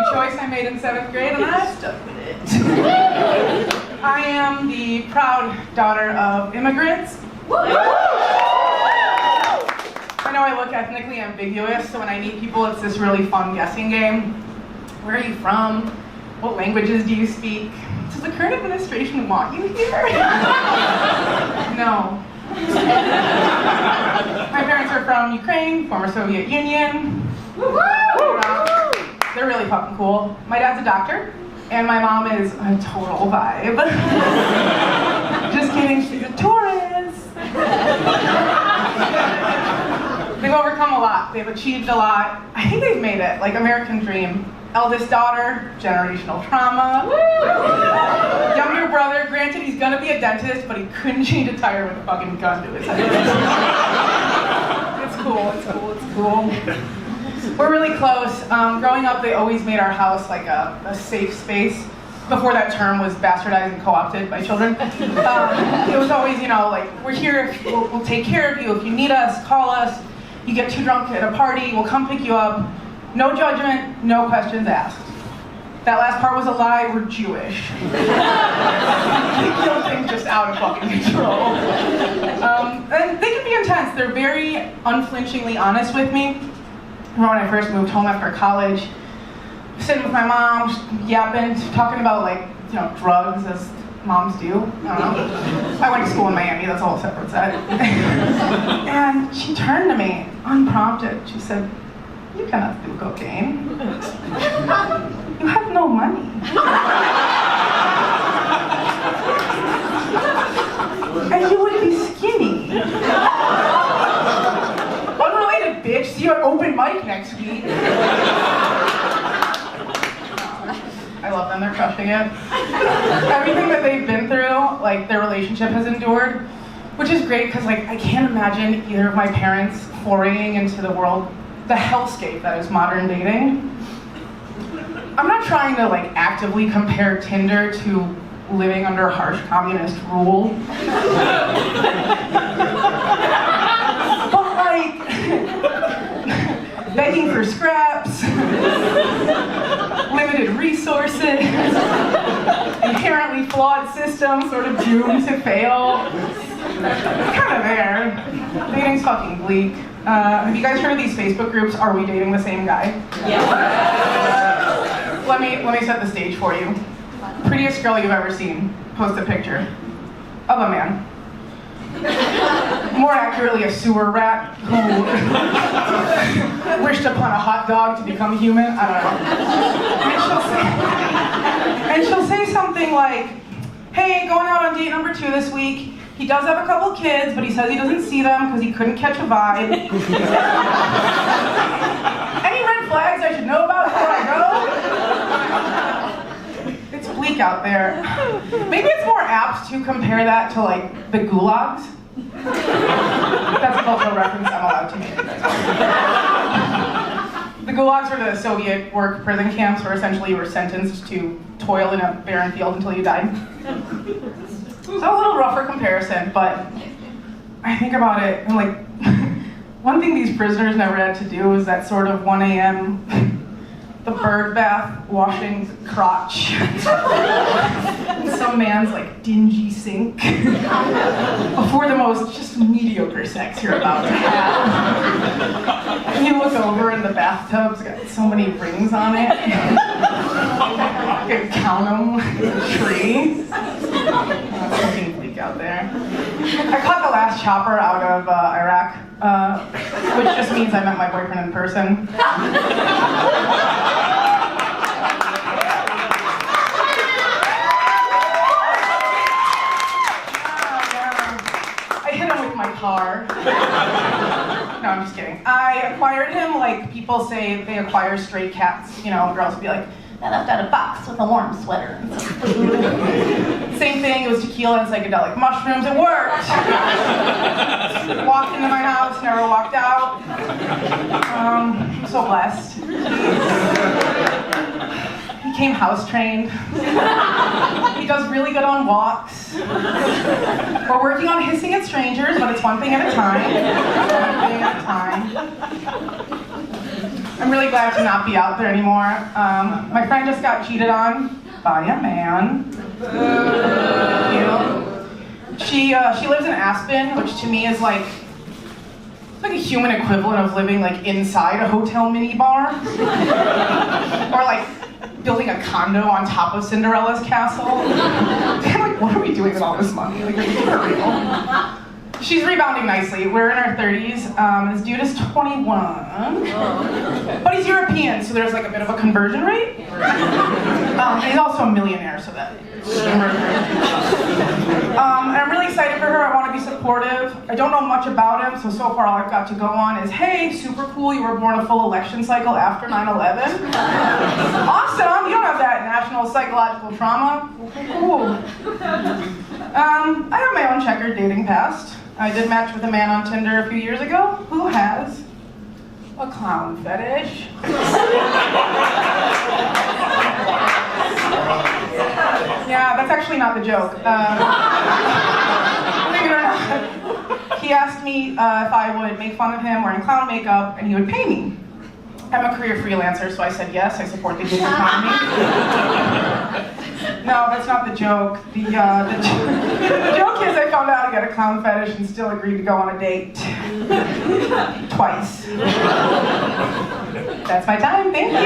a choice I made in 7th grade, and I stuck with it. I am the proud daughter of immigrants. I know I look ethnically ambiguous, so when I meet people, it's this really fun guessing game. Where are you from? What languages do you speak? Does the current administration want you here? No. My parents are from Ukraine, former Soviet Union. They're really fucking cool. My dad's a doctor, and my mom is a total vibe. Just kidding, she's a tourist. They've overcome a lot. They've achieved a lot. I think they've made it, like American dream. Eldest daughter, generational trauma. Younger brother, granted he's gonna be a dentist, but he couldn't change a tire with a fucking gun to his head. It's cool, it's cool, it's cool. We're really close. Growing up, they always made our house like a safe space. Before that term was bastardized and co-opted by children. It was always, you know, like, we're here, we'll take care of you. If you need us, call us. You get too drunk at a party, we'll come pick you up. No judgment, no questions asked. That last part was a lie, we're Jewish. They kill things just out of fucking control. And they can be intense. They're very unflinchingly honest with me. When I first moved home after college, sitting with my mom, just yapping, talking about, like, you know, drugs, as moms do. I don't know. I went to school in Miami, that's a whole separate set. And she turned to me, unprompted. She said, "You cannot do cocaine. You have no money." And you would be skinny. Unrelated, bitch. See you at open mic next week. I love them, they're crushing it. Everything that they've been through, like, their relationship has endured, which is great, because, like, I can't imagine either of my parents foraying into the world, the hellscape that is modern dating. I'm not trying to, like, actively compare Tinder to living under harsh communist rule. But, like, begging for scraps, limited resources, inherently flawed system, sort of doomed to fail. It's kind of there. Dating's fucking bleak. Have you guys heard of these Facebook groups, Are We Dating the Same Guy? Yeah. Let me set the stage for you. Prettiest girl you've ever seen, post a picture of a man. More accurately, a sewer rat who wished upon a hot dog to become human. I don't know. And she'll say something like, "Hey, going out on date number 2 this week. He does have a couple kids, but he says he doesn't see them because he couldn't catch a vibe. Any red flags I should know about before I go?" It's bleak out there. Maybe it's more apt to compare that to, like, the gulags. That's a cultural reference I'm allowed to make. The gulags were the Soviet work prison camps where essentially you were sentenced to toil in a barren field until you died. So a little rougher comparison, but I think about it, and, like, one thing these prisoners never had to do was that sort of 1 a.m. the bird bath washing crotch in some man's, like, dingy sink before the most just mediocre sex you're about to have. And you look over and the bathtub's got so many rings on it. You can count them like a tree. It's fucking bleak out there. I caught the last chopper out of Iraq, which just means I met my boyfriend in person. I hit him with my car. No, I'm just kidding. I acquired him like people say they acquire stray cats. You know, girls would be like, "I left out a box with a warm sweater." Same thing, it was tequila and psychedelic mushrooms, it worked! Walked into my house, never walked out. I'm so blessed. He came house trained. He does really good on walks. We're working on hissing at strangers, but it's one thing at a time. One thing at a time. I'm really glad to not be out there anymore. My friend just got cheated on by a man. You know? She lives in Aspen, which to me is like a human equivalent of living like inside a hotel mini bar, or like building a condo on top of Cinderella's castle. I'm like, what are we doing with all this money? Like, is for real? She's rebounding nicely. We're in our 30s. This dude is 21. But he's European, so there's like a bit of a conversion rate. And he's also a millionaire, so that. And I'm really excited for her. I want to be supportive. I don't know much about him, so far all I've got to go on is, hey, super cool, you were born a full election cycle after 9/11. Awesome, you don't have that national psychological trauma. Cool. I have my own checkered dating past. I did match with a man on Tinder a few years ago who has a clown fetish. Yeah, that's actually not the joke. Believe it or not, he asked me if I would make fun of him wearing clown makeup and he would pay me. I'm a career freelancer, so I said yes, I support the gig economy. No, that's not the joke. The joke is I found out he had a clown fetish and still agreed to go on a date. Twice. That's my time, thank you.